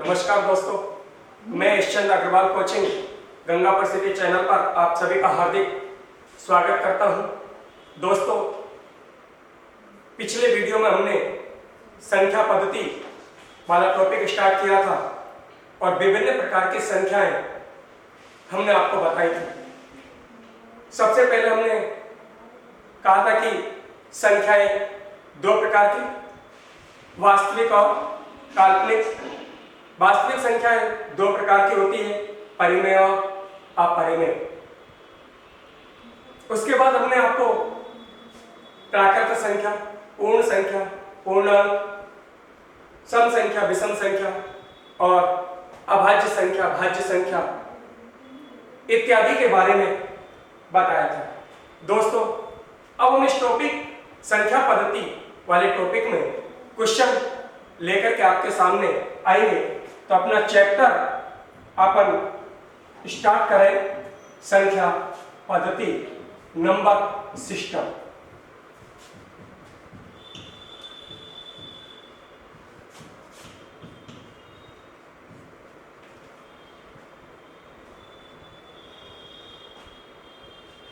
नमस्कार दोस्तों, मैं ईश्चंद अग्रवाल कोचिंग गंगा प्रसिद्धि चैनल पर आप सभी का हार्दिक स्वागत करता हूं। दोस्तों, पिछले वीडियो में हमने संख्या पद्धति वाला टॉपिक स्टार्ट किया था और विभिन्न प्रकार की संख्याएं हमने आपको बताई थी। सबसे पहले हमने कहा था कि संख्याएं दो प्रकार की, वास्तविक और काल्पनिक। वास्तविक संख्याएं दो प्रकार की होती है, परिमेय और अपरिमेय। उसके बाद हमने आपको प्राकृत संख्या, पूर्ण संख्या, पूर्णांक, सम संख्या, विषम संख्या और अभाज्य संख्या, भाज्य संख्या इत्यादि के बारे में बताया था। दोस्तों, अब हम इस टॉपिक संख्या पद्धति वाले टॉपिक में क्वेश्चन लेकर के आपके सामने आएंगे। तो अपना चैप्टर अपन स्टार्ट करें, संख्या पद्धति, नंबर सिस्टम।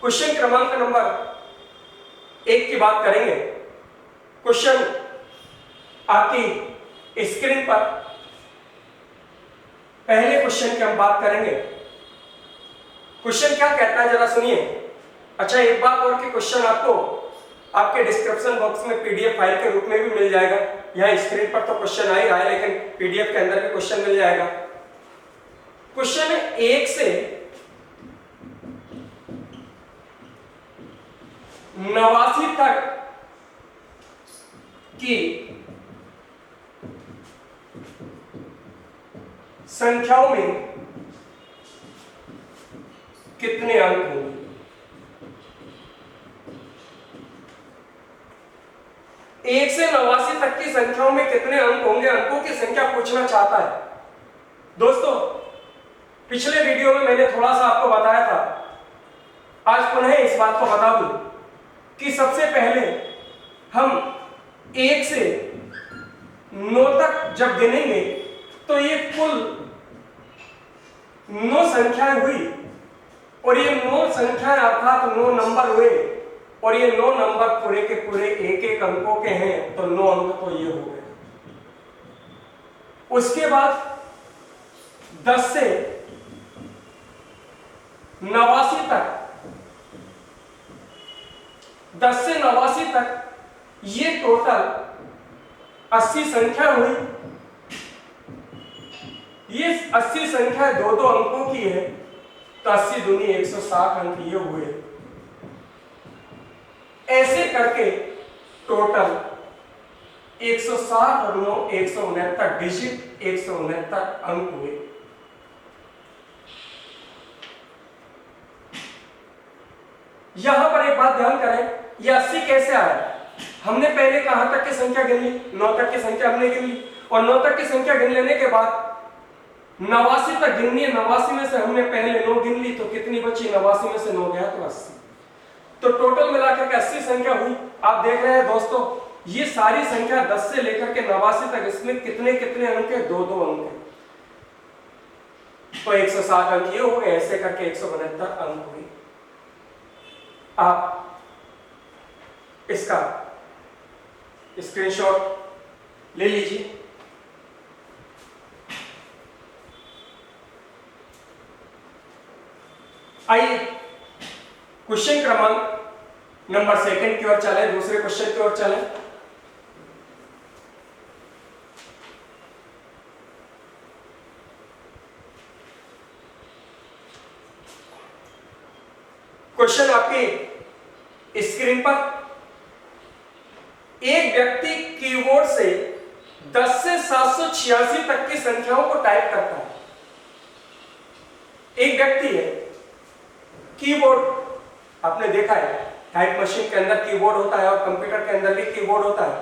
क्वेश्चन क्रमांक नंबर 1 की बात करेंगे। क्वेश्चन आपकी स्क्रीन पर पहले क्वेश्चन की हम बात करेंगे। क्वेश्चन क्या कहता है जरा सुनिए। अच्छा, एक बात और कि क्वेश्चन आपको आपके डिस्क्रिप्शन बॉक्स में पीडीएफ फाइल के रूप में भी मिल जाएगा। यहाँ स्क्रीन पर तो क्वेश्चन आ ही रहा है, लेकिन पीडीएफ के अंदर भी क्वेश्चन मिल जाएगा। क्वेश्चन 1 से 89 तक की संख्याओं में कितने अंक होंगे? एक से 89 तक की संख्याओं में कितने अंक होंगे, अंकों की संख्या पूछना चाहता है। दोस्तों, पिछले वीडियो में मैंने थोड़ा सा आपको बताया था, आज पुनः इस बात को बता दूं कि सबसे पहले हम 1 से 9 तक जब गिनेंगे तो ये कुल 9 संख्याएं हुई और ये 9 संख्याएं अर्थात 9 नंबर हुए और ये 9 नंबर पूरे के पूरे एक एक अंकों के हैं, तो 9 अंक तो ये हो गए। उसके बाद 10 से 89 तक, 10 से 89 तक ये टोटल 80 संख्या हुई। ये 80 संख्या 2-2 अंकों की है, तो 80 दूनी 160 अंक ये हुए। ऐसे करके टोटल 160 और 9 169 डिजिट, 169 अंक हुए। यहां पर एक बात ध्यान करें, ये 80 कैसे आया? हमने पहले कहां तक की संख्या गिन ली? 9 तक की संख्या हमने गिन ली और 9 तक की संख्या गिन लेने के बाद 89 तक गिननी है। 89 में से हमने पहले 9 गिन ली, तो कितनी बची? 89 में से 9 गया तो 80। तो टोटल मिलाकर के 80 संख्या हुई। आप देख रहे हैं दोस्तों, ये सारी संख्या 10 से लेकर के 89 तक, इसमें कितने कितने अंक है? 2-2 अंक है। तो 160 अंक ये हो गए। ऐसे करके 169 अंक हुए। आप इसका स्क्रीनशॉट ले लीजिए। आइए क्वेश्चन क्रमांक नंबर 2 की ओर चले, दूसरे क्वेश्चन की ओर चले। क्वेश्चन आपकी स्क्रीन पर, एक व्यक्ति कीबोर्ड से 10 से 786 तक की संख्याओं को टाइप करता है। एक व्यक्ति है, कीबोर्ड आपने देखा है, टाइप मशीन के अंदर कीबोर्ड होता है और कंप्यूटर के अंदर भी कीबोर्ड होता है।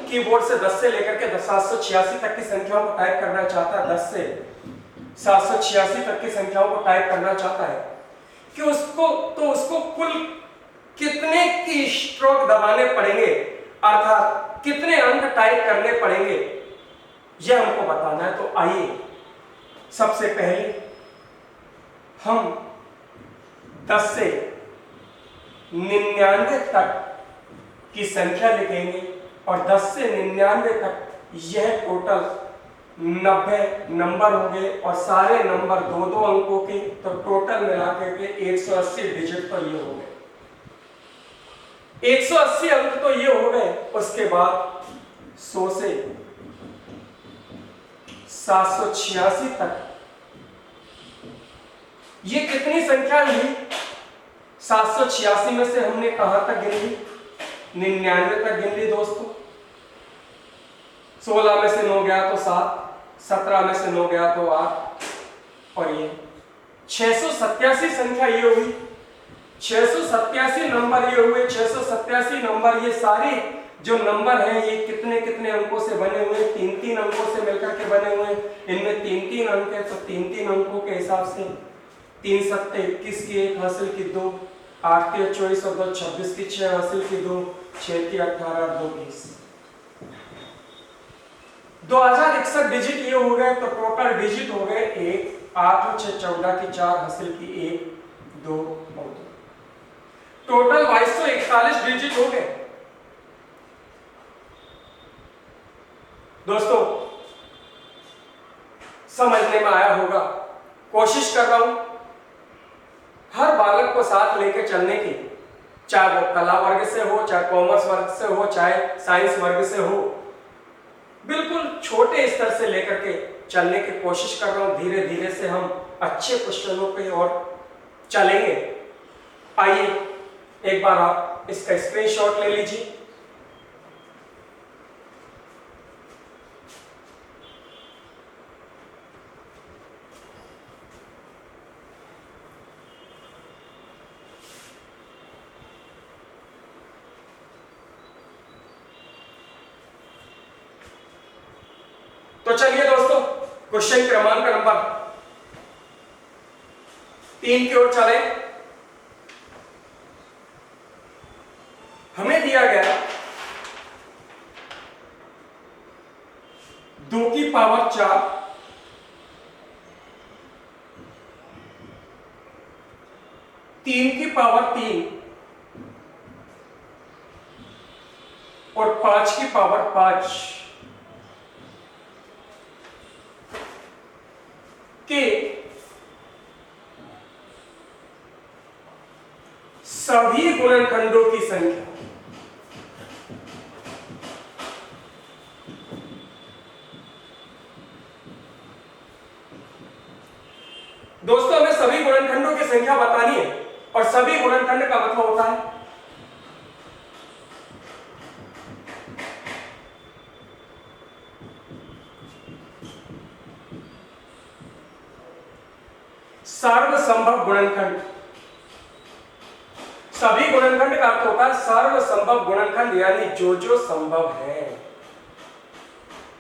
कीबोर्ड से 10 से लेकर के 786 तक की संख्याओं को टाइप करना चाहता है। 10 से 786 तक की संख्याओं को टाइप करना चाहता है कि उसको कुल कितने की स्ट्रोक दबाने पड़ेंगे, अर्थात कितने अंक टाइप करने पड़ेंगे, यह हमको बताना है। तो आइए सबसे पहले हम 10 से 99 तक की संख्या लिखेंगे और 10 से 99 तक यह टोटल 90 नंबर होंगे और सारे नंबर 2-2 अंकों के, तो टोटल मिलाकर के 180 डिजिट तो ये हो गए। 180 अंक तो ये हो गए। उसके बाद 100 से 786 तक ये कितनी संख्या हुई? 786 में से हमने कहां तक गिन ली? 99 तक गिन ली दोस्तों। 16 में से 9 गया तो 7, 17 में से 9 गया तो 8 और ये 687 संख्या ये हुई। 687 नंबर ये हुए। 687 नंबर, ये सारे जो नंबर हैं ये कितने कितने अंकों से बने हुए? 3-3 अंकों से मिलकर के बने हुए। इनमें 3-3 अंक है तो 3-3 अंकों के हिसाब से 3 सत्ते 21 की 1 हासिल की 2, 8 के 24 और 2 26 की 6 हासिल की 2, 6 की 18 2 20। 2061 डिजिट ये हो गए। तो टोटल डिजिट हो गए 1, 8 और 6 14 की 4 हासिल की 1 2 और 2। टोटल 2241 डिजिट हो गए। दोस्तों समझने में आया होगा। कोशिश कर रहा हूं हर बालक को साथ लेकर चलने की, चाहे वो कला वर्ग से हो, चाहे कॉमर्स वर्ग से हो, चाहे साइंस वर्ग से हो, बिल्कुल छोटे स्तर से लेकर के चलने की कोशिश कर रहा हूं। धीरे धीरे से हम अच्छे क्वेश्चनों पे और चलेंगे। आइए एक बार आप इसका स्क्रीनशॉट ले लीजिए। तो चलिए दोस्तों क्वेश्चन क्रमांक नंबर 3 की ओर चले। हमें दिया गया 2 की पावर 4, 3 की पावर 3 और 5 की पावर 5 के सभी गुणनखंडों की संख्या। दोस्तों हमें सभी गुणनखंडों की संख्या बतानी है और सभी गुणनखंड का मतलब होता है सर्वसंभव गुणनखंड। सभी गुणनखंड का अर्थ होता है सर्वसंभव गुणनखंड, यानी जो जो संभव है।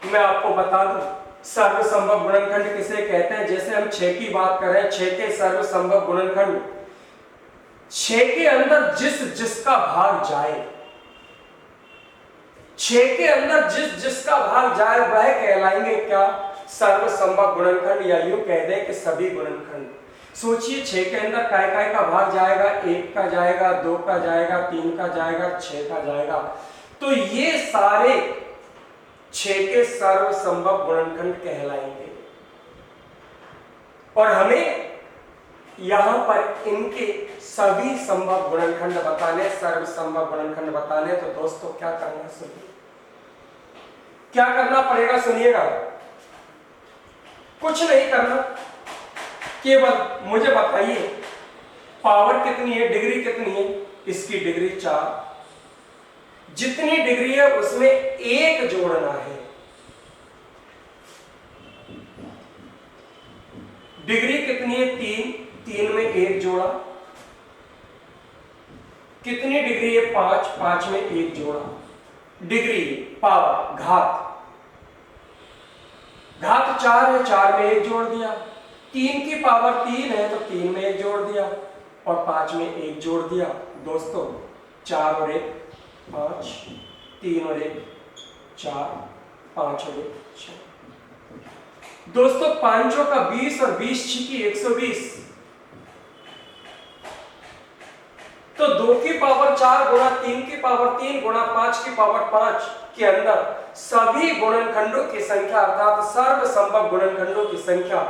मैं आपको बता दूं सर्वसंभव गुणनखंड किसे कहते हैं। जैसे हम 6 की बात करें, 6 के सर्वसंभव गुणनखंड, 6 के अंदर जिस जिसका भाग जाए, 6 के अंदर जिस जिसका भाग जाए वह कहलाएंगे क्या? सर्वसंभव गुणनखंड, या यूं कह दें कि सभी गुणनखंड। सोचिए 6 के अंदर काय काय का भाग जाएगा? 1 का जाएगा, 2 का जाएगा, 3 का जाएगा, 6 का जाएगा। तो ये सारे 6 के सर्वसंभव गुणनखंड कहलाएंगे। और हमें यहां पर इनके सभी संभव गुणनखंड बताने, सर्वसंभव गुणनखंड बताने। तो दोस्तों क्या करना, सुनिए क्या करना पड़ेगा, सुनिएगा। कुछ नहीं करना, केवल मुझे बताइए पावर कितनी है, डिग्री कितनी है? इसकी डिग्री 4। जितनी डिग्री है उसमें 1 जोड़ना है। डिग्री कितनी है? 3, 3 में 1 जोड़ा। कितनी डिग्री है? 5, 5 में 1 जोड़ा। डिग्री पावर घात 4 है, 4 में 1 जोड़ दिया। 3 की पावर 3 है तो 3 में 1 जोड़ दिया और 5 में 1 जोड़ दिया। दोस्तों 4 और 1 5, 3 और 1 4, 5 और 1 6। दोस्तों 5 का 20 और 20 छिकी 120, तो 2 की पावर 4 गुणा 3 की पावर 3 गुणा 5 की पावर 5 के अंदर सभी गुणनखंडों की संख्या अर्थात सर्वसंभव गुणनखंडों की संख्या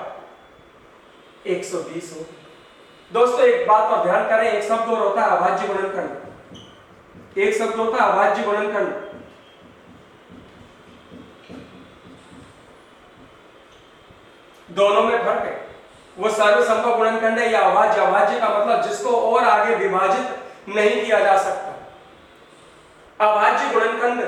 120 हो। दोस्तों एक बात पर ध्यान करें, एक शब्द और होता है अभाज्य गुणनखंड, एक शब्द होता है अभाज्य गुणनखंड। दोनों में फर्क है। वो सर्वसंभव गुणनखंड है या अभाज्य। अभाज्य का मतलब जिसको और आगे विभाजित नहीं किया जा सकता। अभाज्य गुणनखंड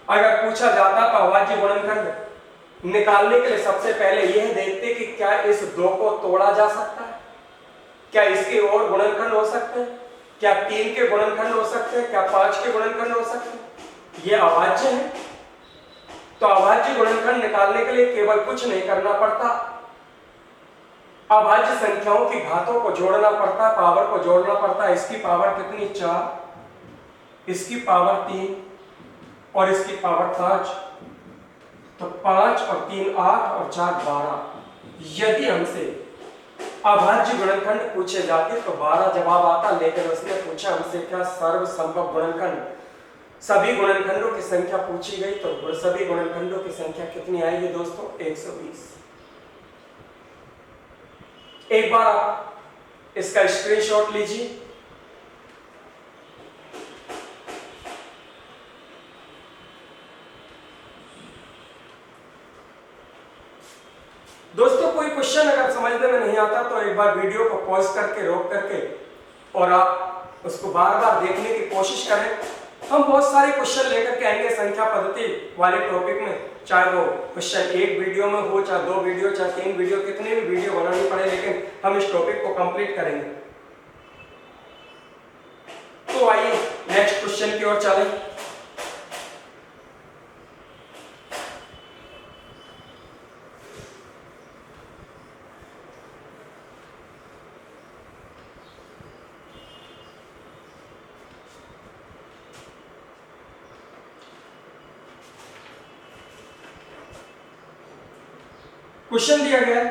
अगर पूछा जाता तो अभाज्य गुणनखंड निकालने के लिए सबसे पहले यह देखते कि क्या इस 2 को तोड़ा जा सकता है, क्या इसके और गुणनखंड हो सकते हैं, क्या 3 के गुणनखंड हो सकते हैं, क्या 5 के गुणनखंड हो सकते हैं। ये अभाज्य है। तो अभाज्य गुणनखंड निकालने के लिए केवल कुछ नहीं करना पड़ता, अभाज्य संख्याओं की घातों को जोड़ना पड़ता, पावर को जोड़ना पड़ता। इसकी पावर कितनी 4, इसकी पावर 3 और इसकी पावर 5, तो 5 और 3 8 और 4 12। यदि हमसे अभाज्य गुणनखंड पूछे जाते तो 12 जवाब आता, लेकिन उसने पूछा हमसे क्या सर्वसंभव गुणनखंड, सभी गुणनखंडों की संख्या पूछी गई। तो सभी गुणनखंडों की संख्या कितनी आएगी दोस्तों 120। एक बार आप इसका स्क्रीनशॉट लीजिए। दोस्तों कोई क्वेश्चन अगर समझने में नहीं आता तो एक बार वीडियो को पॉज करके रोक करके और आप उसको बार बार देखने की कोशिश करें। हम बहुत सारे क्वेश्चन लेकर के आएंगे संख्या पद्धति वाले टॉपिक में, चाहे वो क्वेश्चन एक वीडियो में हो, चाहे 2 वीडियो, चाहे 3 वीडियो, कितने भी वीडियो बनानी पड़े, लेकिन हम इस टॉपिक को कंप्लीट करेंगे। तो आइए नेक्स्ट क्वेश्चन की ओर चलें। क्वेश्चन दिया गया है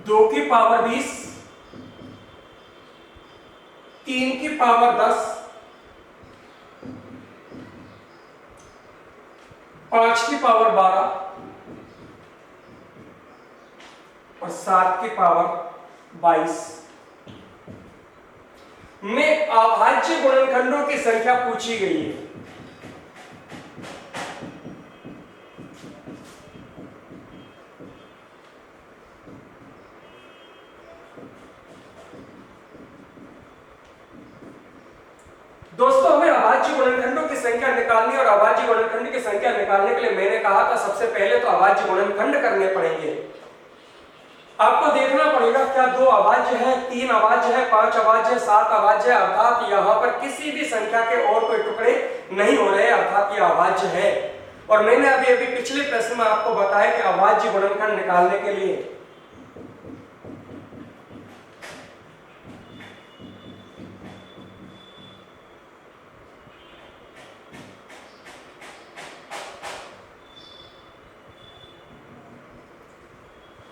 2 की पावर 20, 3 की पावर 10, 5 की पावर 12 और 7 की पावर 22 में अभाज्य गुणनखंडों की संख्या पूछी गई है। दोस्तों हमें अभाज्य गुणनखंडों की संख्या निकालनी, और अभाज्य गुणनखंड की संख्या निकालने के लिए मैंने कहा था सबसे पहले तो अभाज्य गुणनखंड करने पड़ेंगे। आपको देखना पड़ेगा क्या 2 अभाज्य है, 3 अभाज्य है, 5 अभाज्य है, 7 अभाज्य है, अर्थात यहाँ पर किसी भी संख्या के और कोई टुकड़े नहीं हो रहे, अर्थात ये अभाज्य है। और मैंने अभी पिछले प्रश्न में आपको बताया कि अभाज्य गुणनखंड निकालने के लिए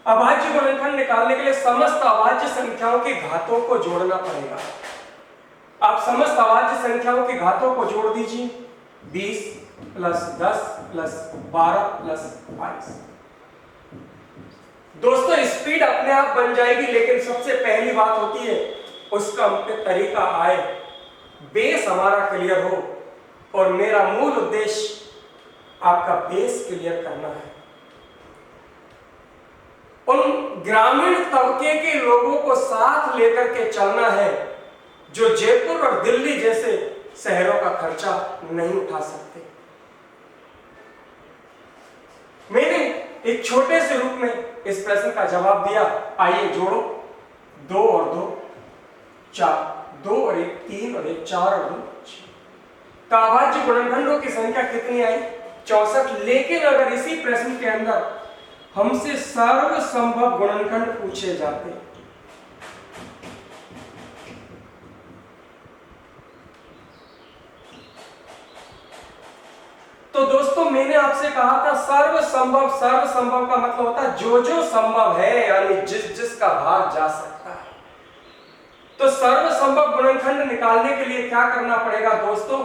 अभाज्य गुणनखंड निकालने के लिए समस्त अभाज्य संख्याओं की घातों को जोड़ना पड़ेगा। आप समस्त अभाज्य संख्याओं की घातों को जोड़ दीजिए, 20 + 10 + 12 + 22। दोस्तों स्पीड अपने आप बन जाएगी, लेकिन सबसे पहली बात होती है उसका हम पे तरीका आए, बेस हमारा क्लियर हो। और मेरा मूल उद्देश्य आपका बेस क्लियर करना है। उन ग्रामीण तबके के लोगों को साथ लेकर के चलना है जो जयपुर और दिल्ली जैसे शहरों का खर्चा नहीं उठा सकते। मैंने एक छोटे से रूप में इस प्रश्न का जवाब दिया। आइए जोड़ो, 2 और 2 4, 2 और 1 3 और 1 4 और 2 6। तो अभाज्य गुणनखंडों की संख्या कितनी आई 64। लेकिन अगर इसी प्रश्न के अंदर हमसे सर्वसंभव गुणनखंड पूछे जाते तो दोस्तों मैंने आपसे कहा था सर्व संभव का मतलब होता है जो जो संभव है, यानी जिस जिसका भाग जा सकता है। तो सर्व संभव गुणनखंड निकालने के लिए क्या करना पड़ेगा दोस्तों,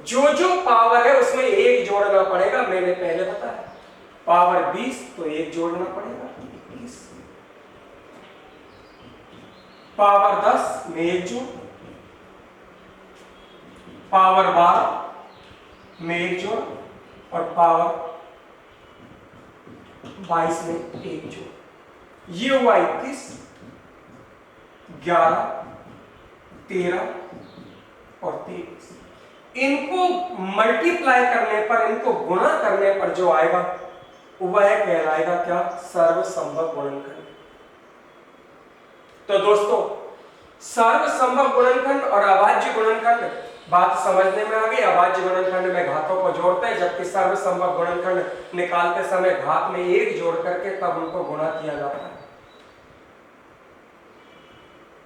जो जो पावर है उसमें एक जोड़ना पड़ेगा। मैंने पहले बताया पावर 20 तो एक जोड़ना पड़ेगा 20, पावर 10 में एक जोड़, पावर 12 में एक जोड़ और पावर 22 में एक जोड़। ये हुआ 21, 11, 13 और 23। इनको मल्टीप्लाई करने पर, इनको गुणा करने पर जो आएगा वह कहलाएगा क्या, सर्व संभव गुणनखंड। तो दोस्तों सर्व संभव गुणनखंड और अभाज्य गुणनखंड बात समझने में आ गई। अभाज्य गुणनखंड में घातों को जोड़ते हैं, जबकि सर्व संभव गुणनखंड निकालते समय घात में एक जोड़ करके तब उनको गुणा किया जाता है।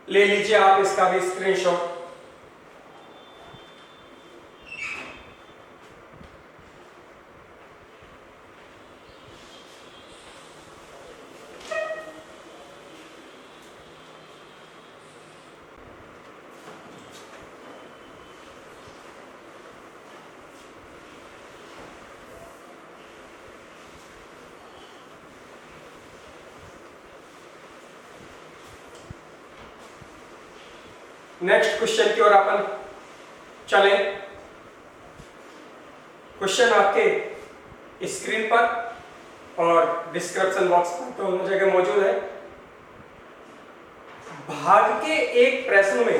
ले लीजिए आप इसका भी स्क्रीनशॉट। नेक्स्ट क्वेश्चन की ओर अपन चले। क्वेश्चन आपके स्क्रीन पर और डिस्क्रिप्शन बॉक्स पर दोनों जगह मौजूद है। भाग के एक प्रश्न में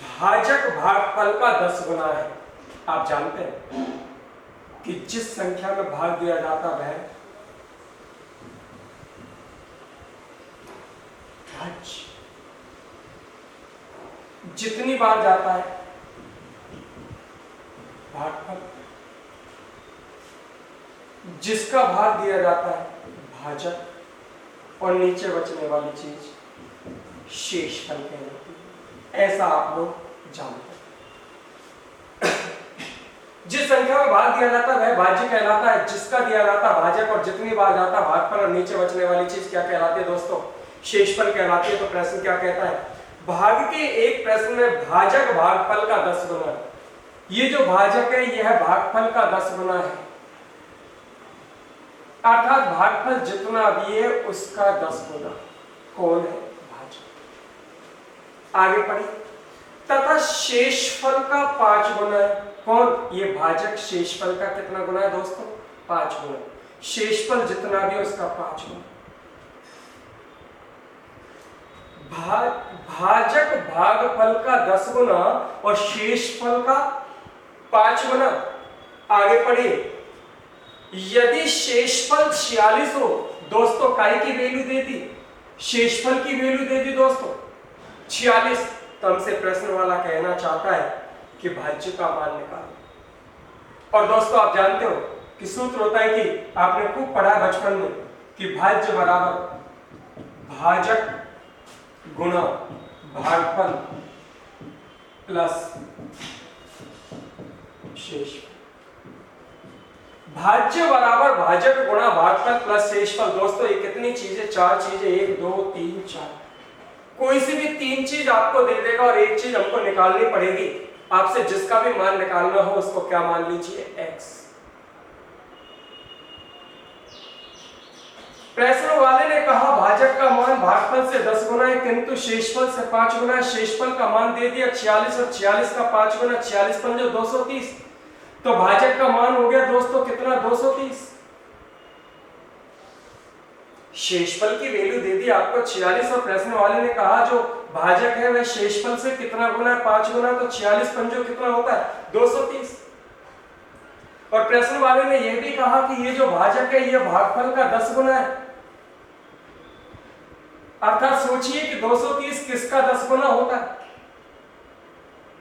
भाजक भागफल का 10 गुना है। आप जानते हैं कि जिस संख्या में भाग दिया जाता है भाज्य जितनी बार जाता है भागफल, जिसका भाग दिया जाता है भाजक, और नीचे बचने वाली चीज शेषफल कहलाती है। ऐसा आप लोग जानते हैं। जिस संख्या में भाग दिया जाता है वह भाज्य कहलाता है, जिसका दिया जाता भाजक और जितनी बार जाता भागफल और नीचे बचने वाली चीज क्या कहलाती है दोस्तों, शेषफल कहलाती है। तो प्रश्न क्या कहता है, भाग के एक प्रश्न में भाजक भागफल का 10 गुना है। ये जो भाजक है यह भागफल का 10 गुना है, अर्थात भागफल जितना भी है उसका 10 गुना। कौन है, भाजक। आगे पढ़िए। तथा शेषफल का 5 गुना है। कौन, ये भाजक। शेषफल का कितना गुना है दोस्तों, 5 गुना। शेषफल जितना भी है उसका 5 गुना। भाजक भागफल का 10 गुना और शेषफल का 5 गुना। आगे पढ़िए। यदि शेषफल 46 हो दोस्तों, काय की वैल्यू दे दी, शेषफल की वैल्यू दे दी दोस्तों 46, तो हमसे प्रश्न वाला कहना चाहता है कि भाज्य का मान निकालो। और दोस्तों आप जानते हो कि सूत्र होता है कि आपने खूब पढ़ा बचपन में कि भाज्य बराबर भाजक गुणा भागफल प्लस शेषफल। भाज्य बराबर भाजक गुणा भागफल प्लस शेषफल। दोस्तों ये कितनी चीजें, 4 चीजें, 1 2 3 4। कोई सी भी 3 चीज आपको दे देगा और एक चीज हमको निकालनी पड़ेगी। आपसे जिसका भी मान निकालना हो उसको क्या मान लीजिए, x। प्रश्न वाले ने कहा भाजक का मान भागफल से 10 गुना है किंतु शेषफल से 5 गुना है। शेषफल का मान दे दिया 46 और 46 का 5 गुना, 46 पंजे 230। तो भाजक का मान हो गया दोस्तों कितना, 230। शेषफल की वैल्यू दे दी आपको 46 और प्रश्न वाले ने कहा जो भाजक है वह शेषफल से कितना गुना है, 5 गुना। तो 46 पंजों कितना होता है, 230। और प्रश्न वाले ने यह भी कहा कि ये जो भाजक है यह भागफल का 10 गुना है। अर्थात सोचिए कि 230 किसका 10 गुना होता है,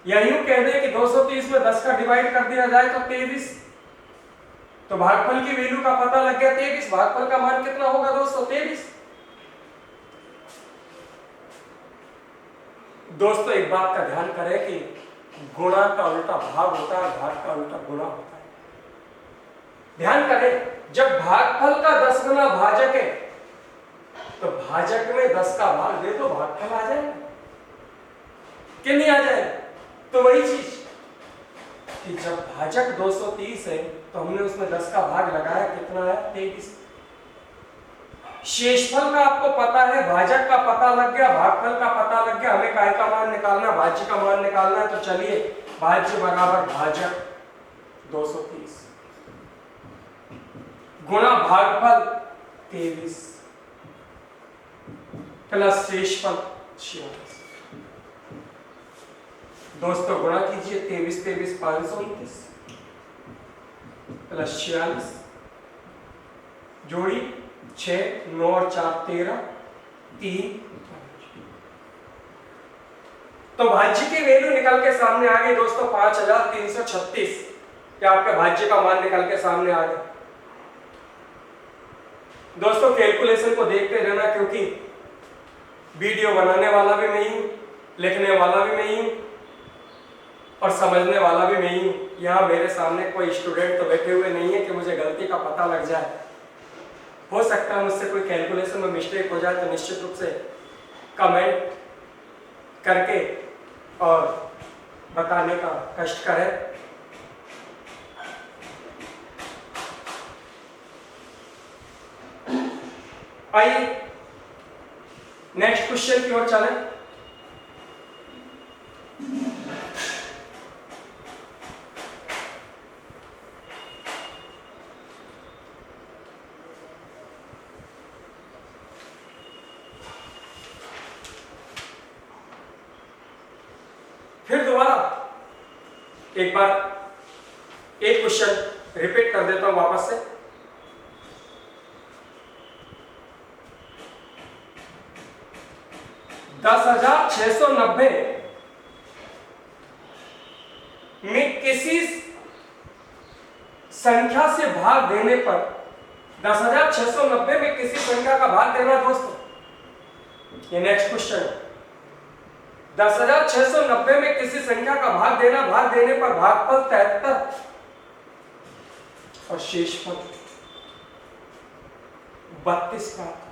या यूं कह दें कि 230 में 10 का डिवाइड कर दिया जाए तो 23। तो भागफल की वैल्यू का पता लग गया 23। भागफल का मान कितना होगा दोस्तों, 23। दोस्तों एक बात का ध्यान करें कि गुणा का उल्टा भाग होता है, भाग का उल्टा गुणा होता है। ध्यान करें, जब भागफल का 10 गुना भाजक है तो भाजक में 10 का भाग दे तो भागफल आ जाएगा कि नहीं आ जाएगा। तो वही चीज कि जब भाजक 230 है तो हमने उसमें 10 का भाग लगाया, कितना है 23। शेषफल का आपको पता है, भाजक का पता लग गया, भागफल का पता लग गया, हमें काय का मान निकालना, भाज्य का मान निकालना है। तो चलिए भाज्य बराबर भाजक 230 गुणा भागफल 23 प्लस शेषफल 46। दोस्तों गुणा कीजिए, 23 23 529 प्लस 46 जोड़ी 6 9 और 4 13 3। तो भाज्य की वैल्यू निकल के सामने आ गई दोस्तों 5336। क्या आपके भाज्य का मान निकल के सामने आ गया। दोस्तों कैलकुलेशन को देखते रहना, क्योंकि वीडियो बनाने वाला भी मैं ही हूं, लिखने वाला भी मैं ही हूं और समझने वाला भी मैं ही हूं। यहाँ मेरे सामने कोई स्टूडेंट तो बैठे हुए नहीं है कि मुझे गलती का पता लग जाए। हो सकता है मुझसे कोई कैलकुलेशन में मिस्टेक हो जाए तो निश्चित रूप से कमेंट करके और बताने का कष्ट करें। आइए नेक्स्ट क्वेश्चन की ओर चलें। फिर दोबारा एक बार एक क्वेश्चन रिपीट कर देता हूं वापस से। 10,690 में किसी संख्या से भाग देने पर 10,690 में किसी संख्या का भाग देना दोस्तों, ये नेक्स्ट क्वेश्चन है। 10,690 में किसी संख्या का भाग देना, भाग देने पर भागफल 73 और शेषफल 32 प्राप्त होता है।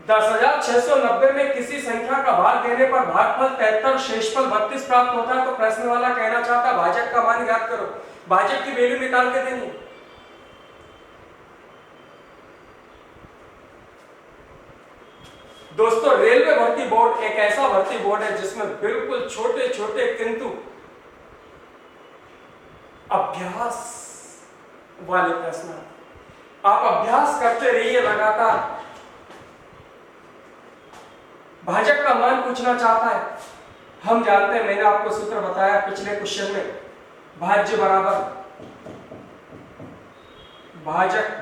10,690 में किसी संख्या का भाग देने पर भागफल 73, शेषफल 32 प्राप्त होता है। तो प्रश्न वाला कहना चाहता है भाजक का मान ज्ञात करो, भाजक की वैल्यू निकाल के देनी। दोस्तों रेलवे भर्ती बोर्ड एक ऐसा भर्ती बोर्ड है जिसमें बिल्कुल छोटे छोटे किंतु अभ्यास वाले प्रश्न। आप अभ्यास करते रहिए लगातार। भाजक का मान पूछना चाहता है, हम जानते हैं, मैंने आपको सूत्र बताया पिछले क्वेश्चन में, भाज्य बराबर भाजक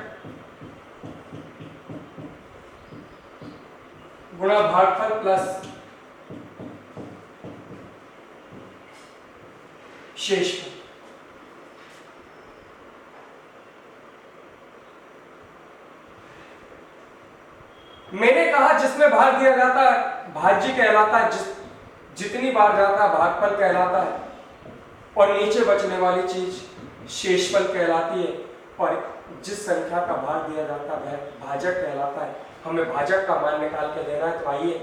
गुणा भागफल प्लस शेषफल। मैंने कहा जिसमें भाग दिया जाता है भाज्य कहलाता है, जितनी बार जाता है भागफल कहलाता है, और नीचे बचने वाली चीज शेषफल कहलाती है, और जिस संख्या का भाग दिया जाता है भाजक कहलाता है। हमें भाजक का मान निकाल के देना है। तो आइए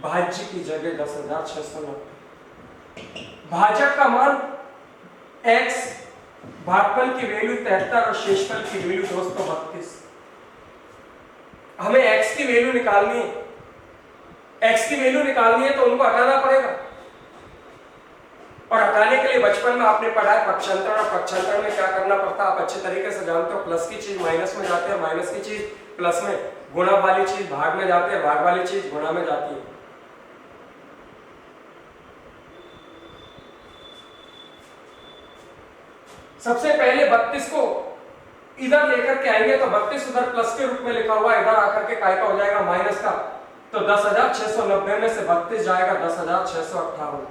भाज्य की जगह 10,690, भाजक का मान x, भागफल की वैल्यू 73 और शेषफल की वैल्यू दोस्तों 32। हमें x की वैल्यू निकालनी है, x की वैल्यू निकालनी है तो उनको हटाना पड़ेगा, और हटाने के लिए बचपन में आपने पढ़ा है पक्षांतर, और पक्षांतर में क्या करना पड़ता है आप अच्छे तरीके से जानते हो। प्लस की चीज माइनस में जाती है, माइनस की चीज प्लस में, गुणा वाली चीज भाग में जाती है, भाग वाली चीज गुणा में जाती है। सबसे पहले 32 को इधर लेकर के आएंगे तो 32 उधर प्लस के रूप में लिखा हुआ, इधर आकर के काय का हो जाएगा माइनस का। तो 10,690 में से 32 जाएगा 10,658।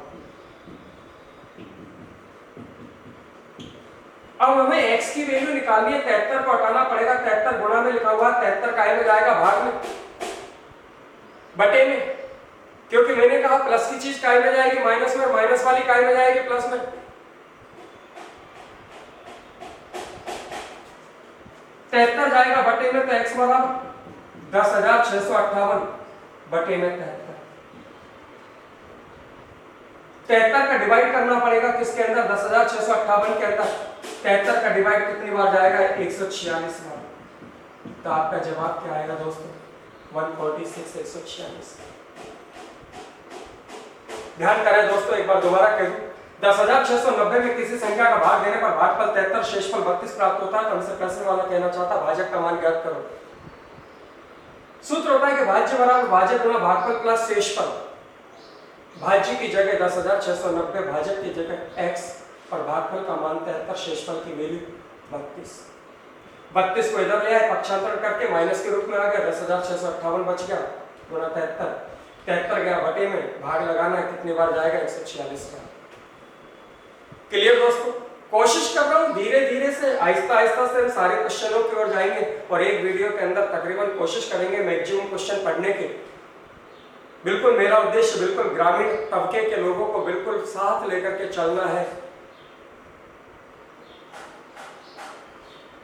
अब हमें x की वैल्यू निकालनी है, 73 को हटाना पड़ेगा, 73 गुणा में लिखा हुआ, 73 काय में जाएगा भाग में, बटे में, क्योंकि मैंने कहा प्लस की चीज काय में जाएगी माइनस में, माइनस वाली काय में जाएगी प्लस में। 73 जाएगा बटे में, तो x बराबर 10,658 बटे में 73 का डिवाइड करना पड़ेगा किसके अंदर, 10,658 के अंदर। 73 का डिवाइड कितनी बार जाएगा, 146 बार। तो आपका जवाब क्या आएगा दोस्तों, 146, 146। ध्यान करें दोस्तों, एक बार दोबारा कह दूं, 10,690 में किसी संख्या का भाग देने पर भागफल 73 शेषफल 32 प्राप्त होता है। तो हमसे प्रश्न वाला कहना चाहता भाजक का मान ज्ञात करो। सूत्र होता है कि भाज्य बराबर भाजक गुणा भागफल प्लस शेषफल। भाज्य की जगह 10,690, भाजक की जगह x और भागफल का मान 73, शेषफल की वैल्यू 32। 32 को इधर ले आए, पक्षांतरण करके माइनस के रूप में आ गया, 10,658 बच गया गुणा 73। 73 गया बटे में, भाग लगाना है, कितनी बार जाएगा, 146 बार। क्लियर दोस्तों? कोशिश कर रहा हूं धीरे धीरे से, आहिस्ता आहिस्ता से हम सारे क्वेश्चनों की ओर जाएंगे और एक वीडियो के अंदर तकरीबन कोशिश करेंगे मैक्सिमम क्वेश्चन पढ़ने के। बिल्कुल मेरा उद्देश्य बिल्कुल ग्रामीण तबके के लोगों को बिल्कुल साथ लेकर के चलना है,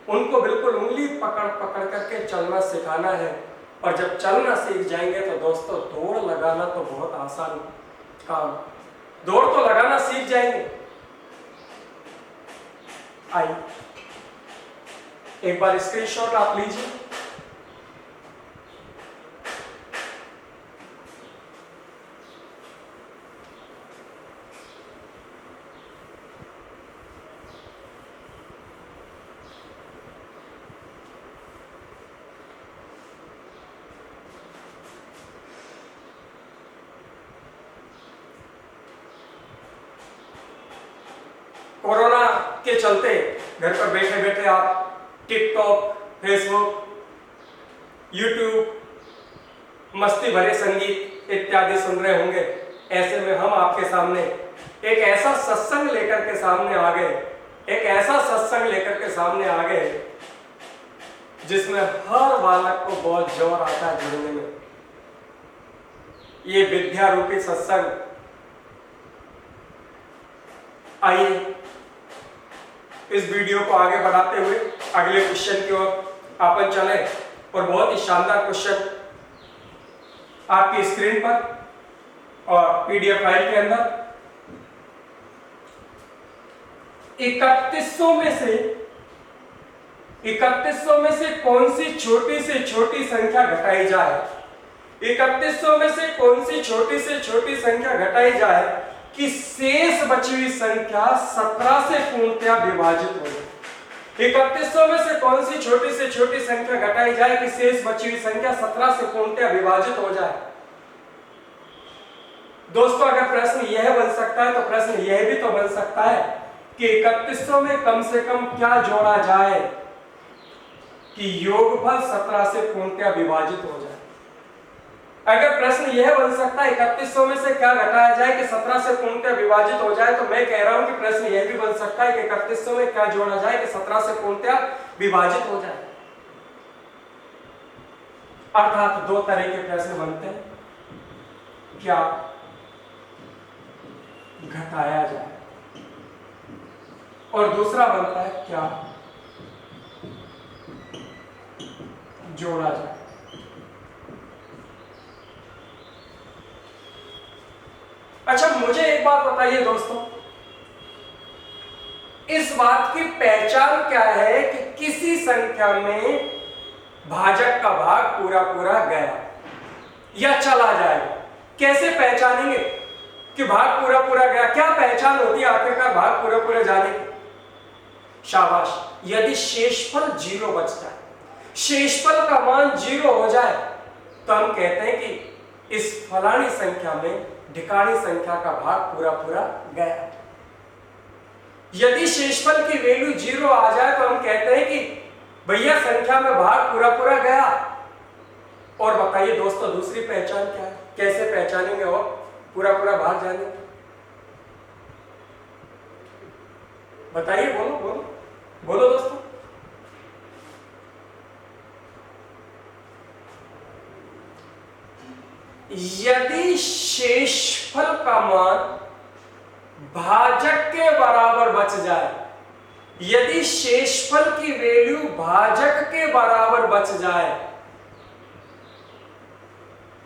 उनको बिल्कुल उंगली पकड़ पकड़ करके चलना सिखाना है। और जब चलना सीख जाएंगे तो दोस्तों दौड़ लगाना तो बहुत आसान काम, दौड़ तो लगाना सीख जाएंगे। आइए एक बार स्क्रीनशॉट आप लीजिए। कोरोना के चलते घर पर बैठे बैठे आप टिकटॉक, फेसबुक, यूट्यूब, मस्ती भरे संगीत इत्यादि सुन रहे होंगे। ऐसे में हम आपके सामने एक ऐसा सत्संग लेकर के सामने आ गए, एक ऐसा सत्संग लेकर के सामने आ गए जिसमें हर बालक को बहुत जोर आता है जुड़ने में। ये विद्या रूपी सत्संग। आइए इस वीडियो को आगे बढ़ाते हुए अगले क्वेश्चन की ओर अपन चले और बहुत ही शानदार क्वेश्चन आपकी स्क्रीन पर और पीडीएफ फाइल के अंदर 3100 में से कौन सी छोटी से छोटी संख्या घटाई जाए। 3100 में से कौन सी छोटी से छोटी संख्या घटाई जाए कि शेष बची हुई संख्या 17 से पूर्णतया विभाजित हो जाए। 3100 में से कौन सी छोटी से छोटी संख्या घटाई जाए कि शेष बची हुई संख्या 17 से पूर्णतया विभाजित हो जाए। दोस्तों अगर प्रश्न यह बन सकता है तो प्रश्न यह भी तो बन सकता है कि 3100 में कम से कम क्या जोड़ा जाए कि योगफल 17 से पूर्णतया विभाजित हो जाए। अगर प्रश्न यह बन सकता है 3100 में से क्या घटाया जाए कि 17 से पूर्णतया विभाजित हो जाए, तो मैं कह रहा हूं कि प्रश्न यह भी बन सकता है कि 3100 में क्या जोड़ा जाए कि 17 से पूर्णतया विभाजित हो जाए। अर्थात दो तरह के प्रश्न बनते हैं, क्या घटाया जाए और दूसरा बनता है क्या जोड़ा जाए। अच्छा मुझे एक बात बताइए दोस्तों, इस बात की पहचान क्या है कि किसी संख्या में भाजक का भाग पूरा पूरा गया या चला जाएगा? कैसे पहचानेंगे कि भाग पूरा पूरा गया? क्या पहचान होती है आखिरकार भाग पूरा पूरा जाने की? शाबाश, यदि शेषफल 0 बच जाए, शेषफल का मान 0 हो जाए तो हम कहते हैं कि इस फलानी संख्या में ढिकानी संख्या का भाग पूरा पूरा गया। यदि शेषफल की वैल्यू 0 आ जाए तो हम कहते हैं कि भैया संख्या में भाग पूरा पूरा गया। और बताइए दोस्तों दूसरी पहचान क्या है, कैसे पहचानेंगे और पूरा पूरा भाग जाने? बताइए, बोलो बोलो बोलो दोस्तों। यदि शेषफल का मान भाजक के बराबर बच जाए, यदि शेषफल की वैल्यू भाजक के बराबर बच जाए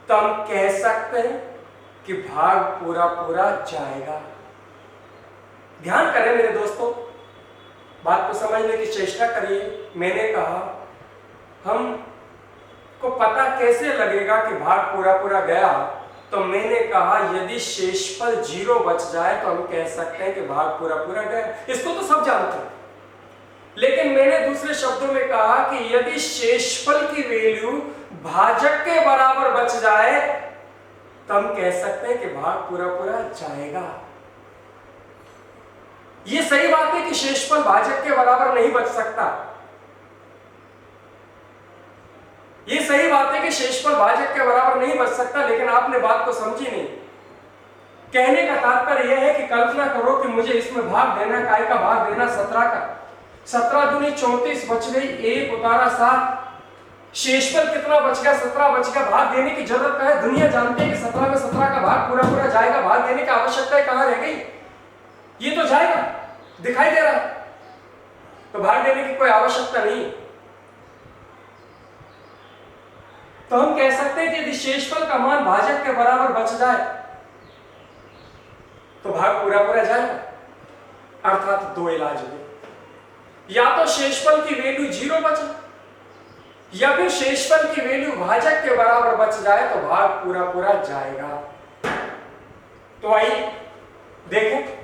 तो हम कह सकते हैं कि भाग पूरा पूरा जाएगा। ध्यान करें मेरे दोस्तों, बात को समझने की चेष्टा करिए। मैंने कहा हम को पता कैसे लगेगा कि भाग पूरा पूरा गया, तो मैंने कहा यदि शेषफल 0 बच जाए तो हम कह सकते हैं कि भाग पूरा पूरा गया। इसको तो सब जानते हैं, लेकिन मैंने दूसरे शब्दों में कहा कि यदि शेषफल की वैल्यू भाजक के बराबर बच जाए तो हम कह सकते हैं कि भाग पूरा पूरा जाएगा। यह सही बात है कि शेषफल भाजक के बराबर नहीं बच सकता। यह सही बात है कि शेषफल भाजक के बराबर नहीं बच सकता, लेकिन आपने बात को समझी नहीं। कहने का तात्पर्य यह है कि कल्पना करो कि मुझे इसमें भाग देना, काय का भाग देना 17 का। 17 दूनी 34 बच गई, 1 उतारा 7, शेषफल कितना बच गया? 17 बच गया। भाग देने की जरूरत है, दुनिया जानती है कि 17 में 17 का भाग पूरा पूरा जाएगा। भाग देने की आवश्यकता कहां रह गई? ये तो जाएगा, दिखाई दे रहा है, तो भाग देने की कोई आवश्यकता नहीं। तो हम कह सकते हैं कि यदि शेषफल का मान भाजक के बराबर बच जाए तो भाग पूरा पूरा जाएगा। अर्थात दो इलाज हुए, या तो शेषफल की वैल्यू 0 बचे, या फिर शेषफल की वैल्यू भाजक के बराबर बच जाए तो भाग पूरा पूरा जाएगा। तो आइए देखें,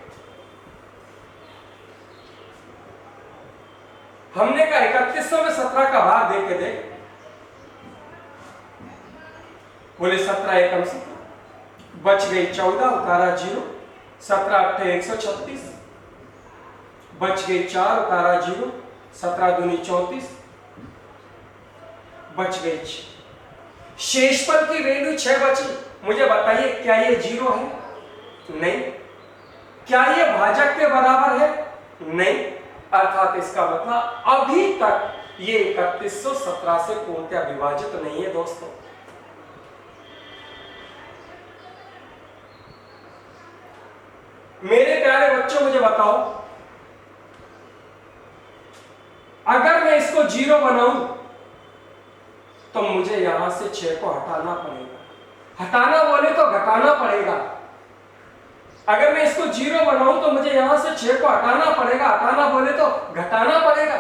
हमने कहा 3100 में 17 का भाग दे के देख। बोले 17 एकम 17, बच गई 14, उतारा 0, 17 अट्ठे 136, बच गई 4, उतारा 0, 17 दूनी 34, बच गई 6। शेषफल की वैल्यू 6 बची। मुझे बताइए क्या ये 0 है? नहीं। क्या ये भाजक के बराबर है? नहीं। अर्थात इसका मतलब अभी तक ये 3117 से पूर्णतः विभाजित नहीं है। दोस्तों, मेरे प्यारे बच्चों, मुझे बताओ, अगर मैं इसको 0 बनाऊं तो मुझे यहां से 6 को हटाना पड़ेगा। हटाना बोले तो घटाना पड़ेगा। अगर मैं इसको 0 बनाऊं तो मुझे यहां से 6 को हटाना पड़ेगा। हटाना बोले तो घटाना पड़ेगा।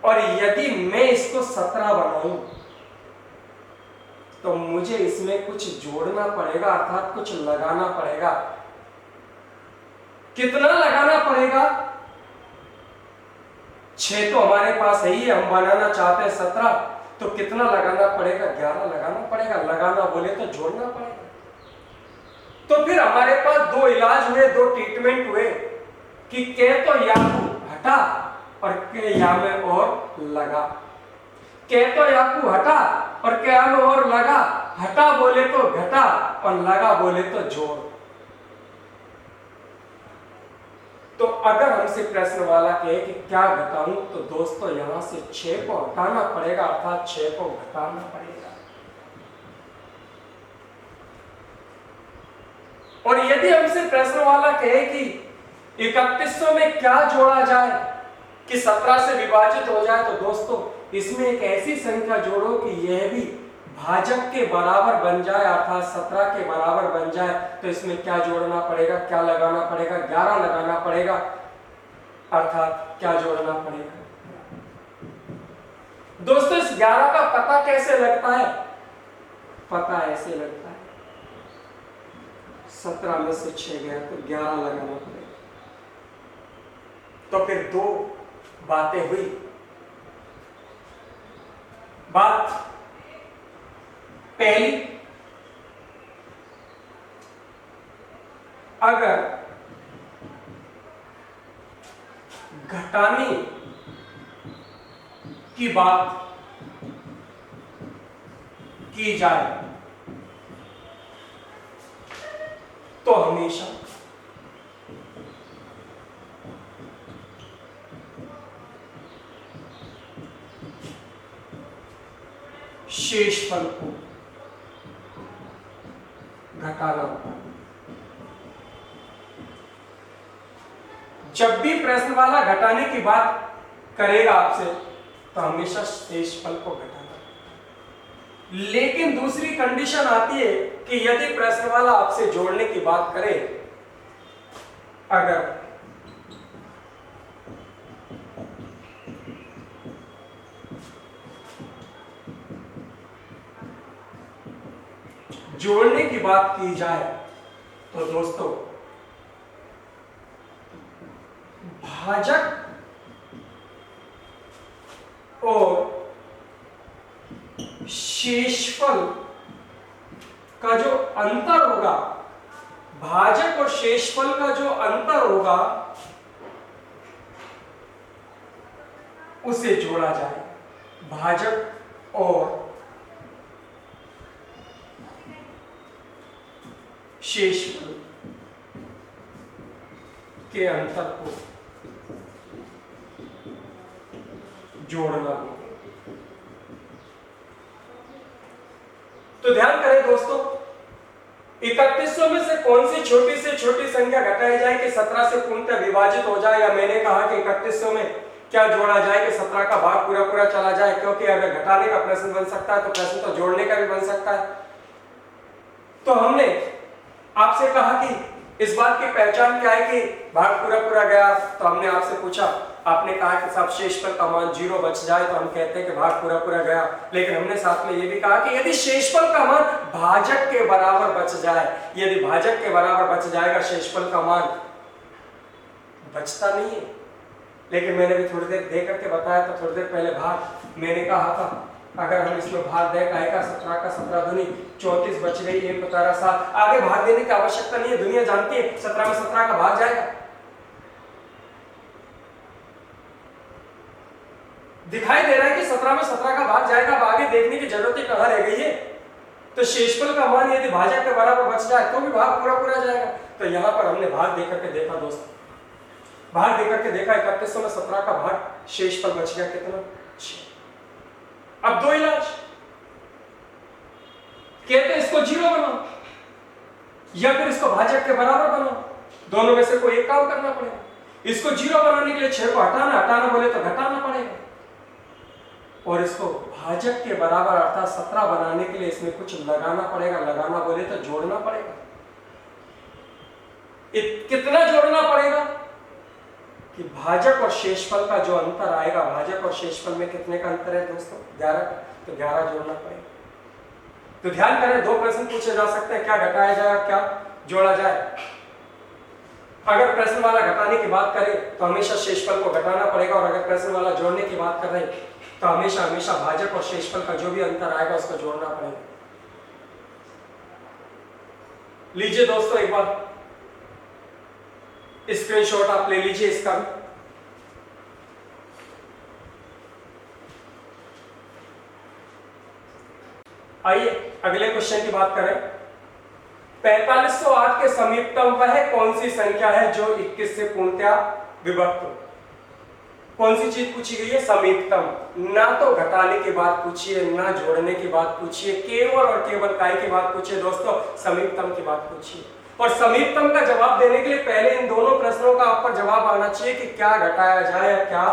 और यदि मैं इसको 17 बनाऊं तो मुझे इसमें कुछ जोड़ना पड़ेगा, अर्थात कुछ लगाना पड़ेगा। कितना लगाना पड़ेगा? 6 तो हमारे पास है ही, हम बनाना चाहते हैं 17, तो कितना लगाना पड़ेगा? 11 लगाना पड़ेगा। लगाना बोले तो जोड़ना पड़ेगा। तो फिर हमारे पास दो इलाज हुए, दो ट्रीटमेंट हुए कि के तो या हटा और के या में और लगा। के तो या को हटा और के या में और लगा। हटा बोले तो घटा और लगा बोले तो जोड़। तो अगर हमसे प्रश्न वाला कहे कि क्या घटाऊं, तो दोस्तों यहां से 6 को हटाना पड़ेगा, अर्थात 6 को घटाना पड़ेगा। और यदि हमसे प्रश्न वाला कहे कि 3100 में क्या जोड़ा जाए कि 17 से विभाजित हो जाए, तो दोस्तों इसमें एक ऐसी संख्या जोड़ो कि यह भी भाजक के बराबर बन जाए, अर्थात 17 के बराबर बन जाए। तो इसमें क्या जोड़ना पड़ेगा? क्या लगाना पड़ेगा? 11 लगाना पड़ेगा। अर्थात क्या जोड़ना पड़ेगा? दोस्तों इस 11 का पता कैसे लगता है? पता ऐसे लगता है, 17 में से 6 गया तो 11 लगाना पड़ेगा। तो फिर दो बातें हुई। बात पहली, अगर घटाने की बात की जाए तो हमेशा शेषफल को घटाना होगा। जब भी प्रश्न वाला घटाने की बात करेगा आपसे तो हमेशा शेषफल को घटाना। लेकिन दूसरी कंडीशन आती है कि यदि प्रश्न वाला आपसे जोड़ने की बात करे, अगर जोड़ने की बात की जाए तो दोस्तों भाजक और शेषफल का जो अंतर होगा, भाजक और शेषफल का जो अंतर होगा उसे जोड़ा जाए। भाजक और शेषफल के अंतर को जोड़ना होगा। तो ध्यान करें दोस्तों, 3100 में से कौन सी छोटी से छोटी संख्या घटाई जाए कि 17 से पूर्णतः विभाजित हो जाए, या मैंने कहा कि 3100 में क्या जोड़ा जाए कि 17 का भाग पूरा पूरा चला जाए, क्योंकि अगर घटाने का प्रश्न बन सकता है तो प्रश्न तो जोड़ने का भी बन सकता है। तो हमने आपसे कहा कि इस बात की पहचान क्या है कि भाग पूरा पूरा गया, तो हमने आपसे पूछा, आपने कहा कि साहब शेषफल का मान 0 बच जाए तो हम कहते हैं कि भाग पूरा पूरा गया। लेकिन हमने साथ में ये भी कहा कि यदि शेषफल का मान भाजक के बराबर बच जाए, यदि भाजक के बराबर बच जाएगा, शेषफल का मान बचता नहीं है। लेकिन मैंने भी थोड़ी देर दे करके बताया था, थोड़ी देर पहले भाग मैंने कहा था अगर हम इसमें भाग दें, का 17 का 17 दूनी 34 बच गई, 1 बता 7, आगे भाग देने की आवश्यकता नहीं है, दुनिया जानती है 17 में 17 का भाग जाएगा। दिखाई दे रहा है कि 17 में 17 का भाग जाएगा, अब आगे देखने की जरूरत ही कहां रह गई है। तो शेषफल का मान यदि भाजक के बराबर बच जाए तो भी भाग पूरा पूरा जाएगा। तो यहां पर हमने भाग देकर के देखा दोस्तों, भाग देकर के देखा 3100 में 17 का भाग, शेषफल बच गया कितना, 6। अब दो इलाज, कहते हैं इसको 0 बनाओ या फिर इसको भाजक के बराबर बनाओ, दोनों में से कोई एक काम करना पड़ेगा। इसको 0 बनाने के लिए 6 को हटाना बोले तो घटाना पड़ेगा, और इसको भाजक के बराबर अर्थात 17 बनाने के लिए इसमें कुछ लगाना पड़ेगा, लगाना बोले तो जोड़ना पड़ेगा। कितना जोड़ना पड़ेगा कि भाजक और शेषफल का जो अंतर आएगा, भाजक और शेषफल में कितने का अंतर है दोस्तों, 11, तो 11 जोड़ना पड़ेगा। तो ध्यान करें, 2 प्रश्न पूछे जा सकते हैं, क्या घटाया जाए क्या जोड़ा जाए। अगर प्रश्न वाला घटाने की बात करे तो हमेशा शेषफल को घटाना पड़ेगा, और अगर प्रश्न वाला जोड़ने की बात कर रहे तो हमेशा हमेशा भाजक और शेषफल का जो भी अंतर आएगा उसको जोड़ना पड़ेगा। लीजिए दोस्तों, एक बार स्क्रीनशॉट आप ले लीजिए इसका भी। आइए अगले क्वेश्चन की बात करें। 4508 के समीपतम वह कौन सी संख्या है जो 21 से पूर्णतया विभक्त हो। कौन सी चीज पूछी गई है, समीपतम। ना तो घटाने की बात पूछी है, ना जोड़ने की बात पूछी है, केवल और केवल काय की बात पूछी है दोस्तों, समीपतम की बात पूछी है। और समीपतम का जवाब देने के लिए पहले इन दोनों प्रश्नों का आप पर जवाब आना चाहिए कि क्या घटाया जाए या क्या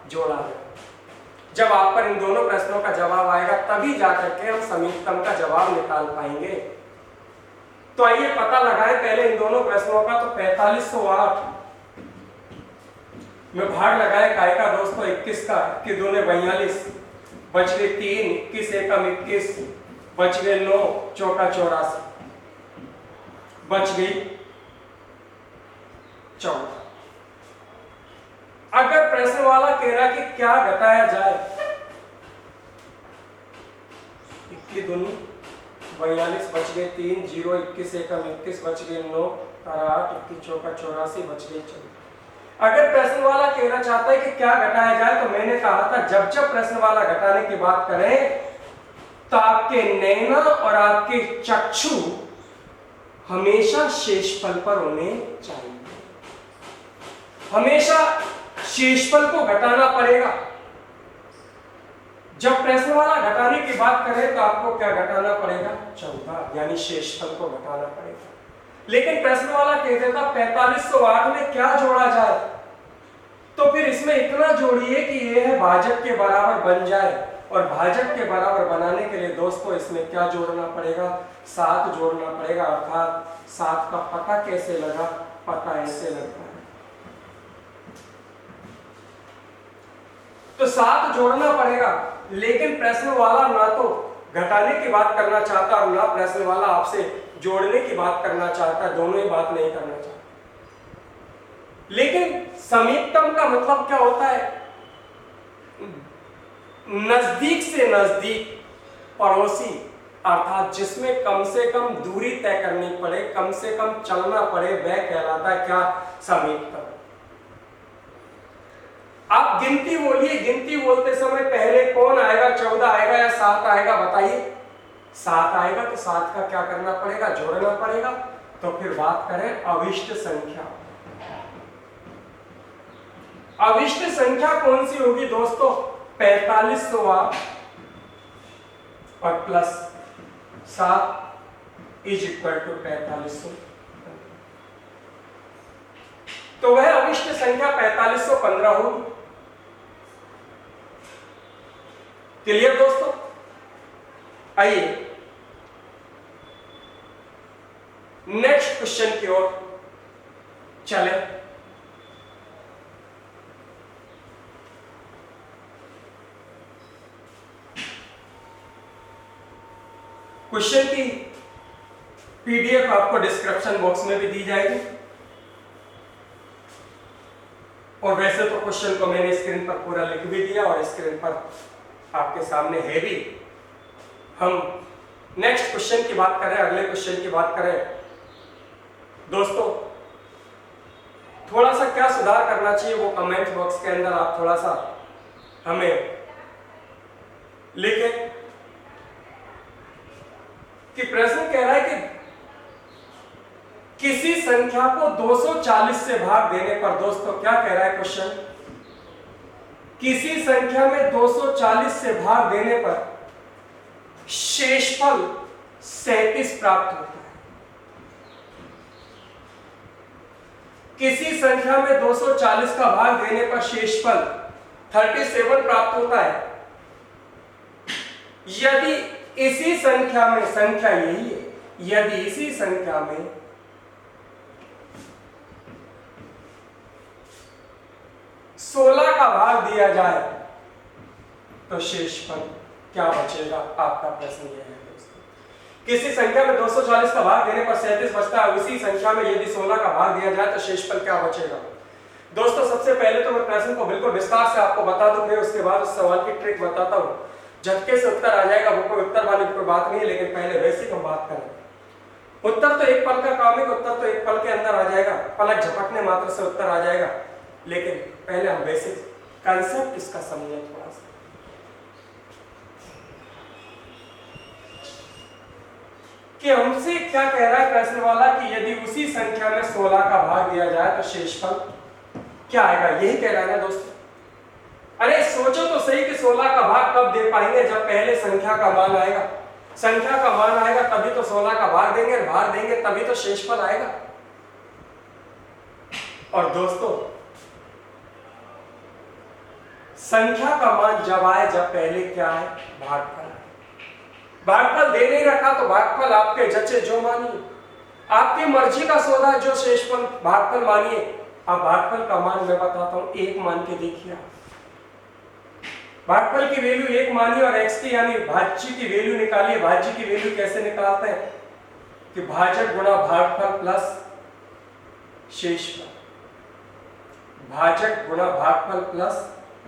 जोड़ा जाए। जब आप पर इन दोनों प्रश्नों का जवाब आएगा तभी जाकर के हम समीपतम का जवाब निकाल पाएंगे। तो आइए पता लगाएं पहले इन दोनों प्रश्नों का। तो 4508 में भाग लगाए काय का दोस्तों, 21 का, 21 दूने 42, बच गए 3, 21 एकम 21, बच गए 9, चौका 84, बच गई 14। अगर प्रश्न वाला कह रहा कि क्या घटाया जाए, 21 दूनी 42, बच गए 3, 0, 21 एकम 21, बच गए 9, 8, 21 चौका 84, बच गए 14। अगर प्रश्न वाला कहना चाहता है कि क्या घटाया जाए, तो मैंने कहा था जब प्रश्न वाला घटाने की बात करें तो आपके नैना और आपके चक्षु हमेशा शेषफल पर होने चाहिए। हमेशा शेषफल को घटाना पड़ेगा। जब प्रश्न वाला घटाने की बात करें तो आपको क्या घटाना पड़ेगा, 14, यानी शेषफल को घटाना पड़ेगा। लेकिन प्रश्न वाला कह देता 4508 में क्या जोड़ा जाए, तो फिर इसमें इतना जोड़िए कि ये है भाजक के बराबर बन जाए, और भाजक के बराबर बनाने के लिए दोस्तों इसमें क्या जोड़ना पड़ेगा, 7 जोड़ना पड़ेगा। अर्थात 7 का पता कैसे लगा, पता ऐसे लगता है। तो 7 जोड़ना पड़ेगा, लेकिन प्रश्न वाला ना तो घटाने की बात करना चाहता और ना प्रश्न वाला आपसे जोड़ने की बात करना चाहता, दोनों ही बात नहीं करना चाहता। लेकिन समीपतम का मतलब क्या होता है, नजदीक से नजदीक पड़ोसी, अर्थात जिसमें कम से कम दूरी तय करनी पड़े, कम से कम चलना पड़े, वह कहलाता है क्या, समीपतम। आप गिनती बोलिए, गिनती बोलते समय पहले कौन आएगा, 14 आएगा या 7 आएगा, बताइए। 7 आएगा तो 7 का क्या करना पड़ेगा, जोड़ना पड़ेगा। तो फिर बात करें अविष्ट संख्या। अविष्ट संख्या कौन सी होगी दोस्तों, 45वां और प्लस 7 इज इक्वल टू 4500। तो वह अविष्ट संख्या 4515 होगी। क्लियर दोस्तों। आइए नेक्स्ट क्वेश्चन की ओर चले। क्वेश्चन की पीडीएफ आपको डिस्क्रिप्शन बॉक्स में भी दी जाएगी, और वैसे तो क्वेश्चन को मैंने स्क्रीन पर पूरा लिख भी दिया और स्क्रीन पर आपके सामने है भी। हम नेक्स्ट क्वेश्चन की बात करें, अगले क्वेश्चन की बात करें दोस्तों, थोड़ा सा क्या सुधार करना चाहिए वो कमेंट बॉक्स के अंदर आप थोड़ा सा हमें लिखें। कि प्रश्न कह रहा है कि किसी संख्या को 240 से भाग देने पर, दोस्तों क्या कह रहा है क्वेश्चन, किसी संख्या में 240 से भाग देने पर शेषफल 37 प्राप्त होता है। किसी संख्या में 240 का भाग देने पर शेषफल 37 प्राप्त होता है। यदि इसी संख्या में, संख्या यही है, यदि इसी संख्या में 16 का भाग दिया जाए तो शेषफल क्या बचेगा, आपका प्रश्न यह है दोस्तों। किसी संख्या में 240 का भाग देने पर 37 बचता है, उसी संख्या में यदि 16 का भाग दिया जाए तो शेषफल क्या बचेगा। दोस्तों सबसे पहले तो मैं प्रश्न को बिल्कुल विस्तार से आपको बता दूं, फिर उसके बाद उस सवाल की ट्रिक बताता हूं। झटके से उत्तर आ जाएगा, वो कोई उत्तर वाली कोई बात नहीं है, लेकिन पहले बेसिक हम बात करें। उत्तर तो एक पल का काम है, उत्तर तो एक पल के अंदर आ जाएगा, पलक झपकने मात्र से उत्तर आ जाएगा, लेकिन पहले हम बेसिक कंसेप्ट इसका समझें थोड़ा सा। कि हमसे क्या कह रहा है प्रश्न वाला कि यदि उसी संख्या में 16 का भाग दिया जाए तो शेषफल क्या आएगा, यही कह रहा है ना दोस्तों। अरे सोचो तो सही कि 16 का भाग कब दे पाएंगे, जब पहले संख्या का मान आएगा। संख्या का मान आएगा तभी तो 16 का भाग देंगे, भाग देंगे तभी तो शेषफल आएगा। और दोस्तों संख्या का मान जब आए, जब पहले क्या है, भागफल। भागफल दे नहीं रखा तो भागफल आपके जचे जो मानिए, आपकी मर्जी का सौदा जो शेषफल भागफल मानिए। अब भागफल का मान मैं बताता हूं, 1 मान के देखिए। भागफल की वैल्यू 1 मानिए और x की यानी भाज्य की वैल्यू निकालिए। भाज्य की वैल्यू कैसे निकालते हैं कि भाजक गुणा भागफल प्लस शेषफल, भाजक गुणा भागफल प्लस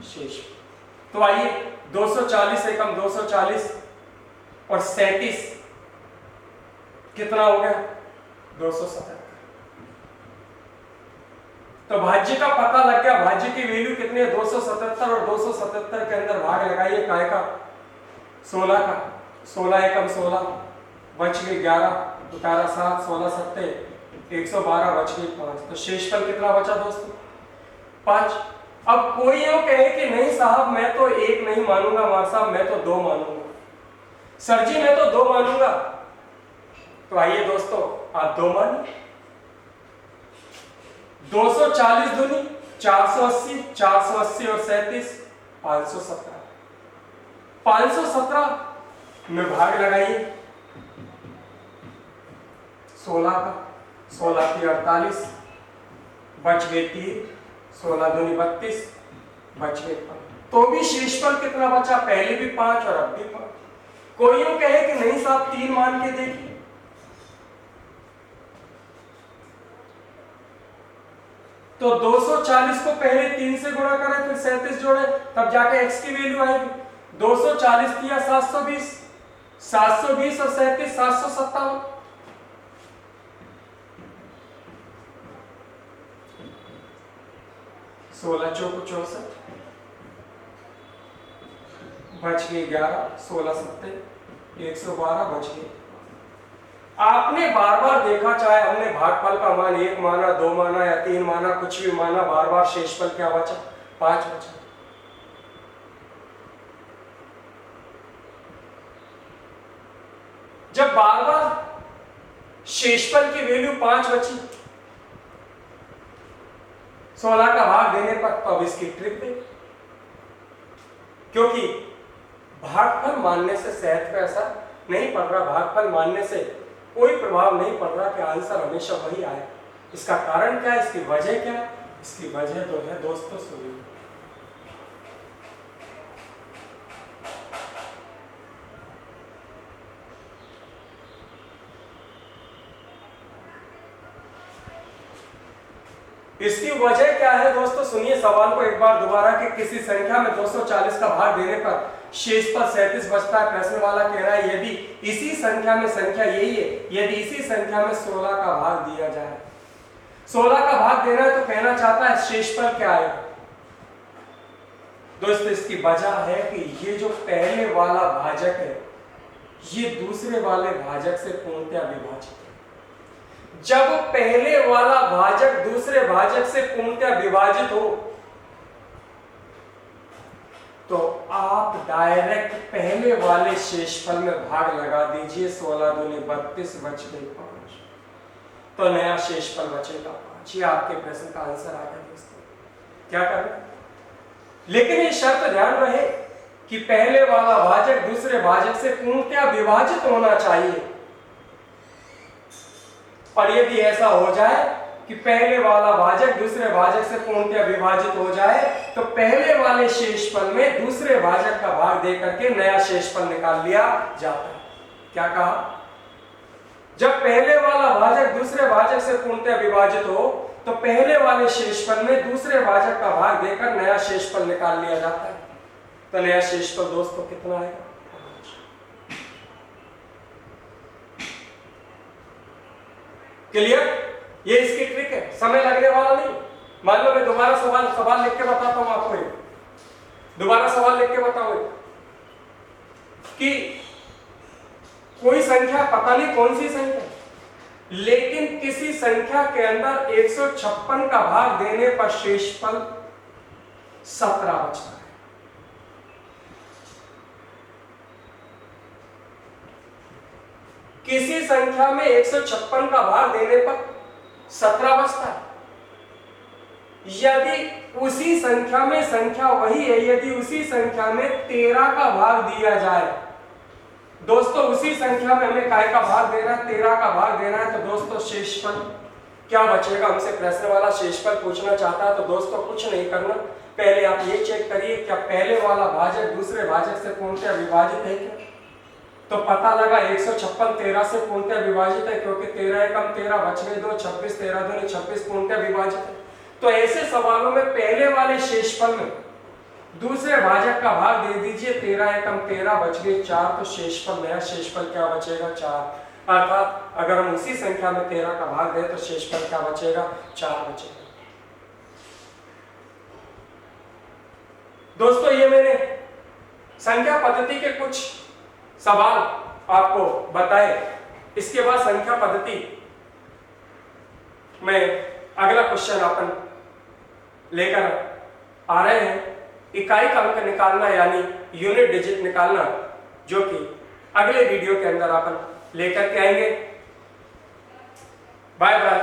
शेषफल। तो आइए 240 एकम 240 और 37 कितना हो गया, 277। तो भाज्य का पता लग गया, भाज्य की वैल्यू कितनी है, 277, और 277 के अंदर भाग लगाइए काय का, 16 का। 16 एकम 16 बच गए 11, 11 7 16 सत्ते 112 बच गए 5। तो शेषफल कितना बचा दोस्तों, 5। अब कोई यूं कहे कि नहीं साहब मैं तो 1 नहीं मानूंगा, मार साहब मैं तो 2 मानूंगा, सर जी मैं तो 2 मानूंगा। तो आइए दोस्तों आप 2 मानिए। 240 दूनी 480, 480 और 37, 517। 517 में भाग लगाइए 16 का, 16 की 48, बच गए 3, 16 दूनी 32, बच गए 5। तो भी शेषफल कितना बचा? पहले भी 5 और अब भी 5। कोई यूं कहे कि नहीं साहब 3 मान के देखिए, तो 240 को पहले 3 से गुणा करें, फिर 37 जोड़े, तब जाके x की वैल्यू आएगी। 240 किया 720, 720 और 37, 757। सोलह चौको 64, बच गए 11, 16 सत्ते 112, बच गए। आपने बार बार देखा, चाहे हमने भागफल का मान 1 माना, 2 माना या 3 माना, कुछ भी माना, बार बार शेषफल क्या बचा? 5 बचा। जब बार बार शेषफल की वैल्यू 5 बची 16 का भाग देने पर, तो अब इसकी ट्रिक दे, क्योंकि भागफल मानने से सेहत पे असर नहीं पड़ रहा, भागफल मानने से कोई प्रभाव नहीं पड़ रहा कि आंसर हमेशा वही आए। इसका कारण क्या है? इसकी वजह क्या है? इसकी वजह तो है दोस्तों, सुनिए। इसकी वजह क्या है दोस्तों? सुनिए सवाल को एक बार दोबारा, कि किसी संख्या में 240 का भाग देने पर शेषफल 37 बचता है। प्रश्न वाला कह रहा है यदि इसी संख्या में, संख्या यही है, यदि इसी संख्या में 16 का भाग दिया जाए, 16 का भाग देना है, तो कहना चाहता है शेषफल क्या आएगा। दोस्तों इसकी वजह है कि ये जो पहले वाला भाजक है, ये दूसरे वाले भाजक से पूर्णतः विभाजित है। जब पहले वाला भाजक दूसरे भाजक से पूर्णतः विभाजित हो, तो आप डायरेक्ट पहले वाले शेषफल में भाग लगा दीजिए। 16 दूनी 32, बच गई 5, तो नया शेषफल बचेगा 5। ये आपके प्रश्न का आंसर आ गया दोस्तों। क्या करें? लेकिन ये शर्त ध्यान रहे कि पहले वाला भाजक दूसरे भाजक से पूर्णतः विभाजित होना चाहिए। और यदि ऐसा हो जाए कि पहले वाला भाजक दूसरे भाजक से पूर्णतः विभाजित हो जाए, तो पहले वाले शेषफल में दूसरे भाजक का भाग दे करके नया शेषफल निकाल लिया जाता है। क्या कहा? जब पहले वाला भाजक दूसरे भाजक से पूर्णतः विभाजित हो, तो पहले वाले शेषफल में दूसरे भाजक का भाग देकर नया शेषफल निकाल लिया जाता है। तो नया शेषफल दोस्तों कितना आएगा? क्लियर? ये इसकी ट्रिक है, समय लगने वाला नहीं। मान लो मैं दोबारा सवाल लिख के बताता हूं आपको, दोबारा सवाल लिख के बताऊं कि कोई संख्या, पता नहीं कौन सी संख्या, लेकिन किसी संख्या के अंदर 156 का भाग देने पर शेषफल 17 बचता है। किसी संख्या में 156 का भाग देने पर 17 बचता है। यदि उसी संख्या में, संख्या वही है, यदि उसी संख्या में 13 का भाग दिया जाए, दोस्तों उसी संख्या में हमें काय का भाग देना है? 13 का भाग देना है। तो दोस्तों शेषफल क्या बचेगा? हमसे प्रश्न वाला शेषफल पूछना चाहता है। तो दोस्तों कुछ नहीं करना, पहले आप ये चेक करिए क्या पहले वाला भाजक दूसरे भाजक से पूर्णतः विभाजित है क्या? तो पता लगा 156 13 से पूर्णतः विभाजित है, क्योंकि 13 एकम 13, बच गए 2, 26, 13 दूनी 26 पूर्णतः विभाजित है। तो ऐसे सवालों में पहले वाले शेषफल में दूसरे भाजक का भाग दे दीजिए। 13 एकम 13, बच गए 4, तो शेषफल, नया शेषफल क्या बचेगा? 4। अर्थात अगर हम उसी संख्या में 13 का भाग दें तो शेषफल क्या बचेगा? 4 बचेगा। दोस्तों ये मैंने संख्या पद्धति के कुछ सवाल आपको बताए। इसके बाद संख्या पद्धति में अगला क्वेश्चन अपन लेकर आ रहे हैं, इकाई का अंक निकालना यानी यूनिट डिजिट निकालना, जो कि अगले वीडियो के अंदर अपन लेकर के आएंगे। Bye bye.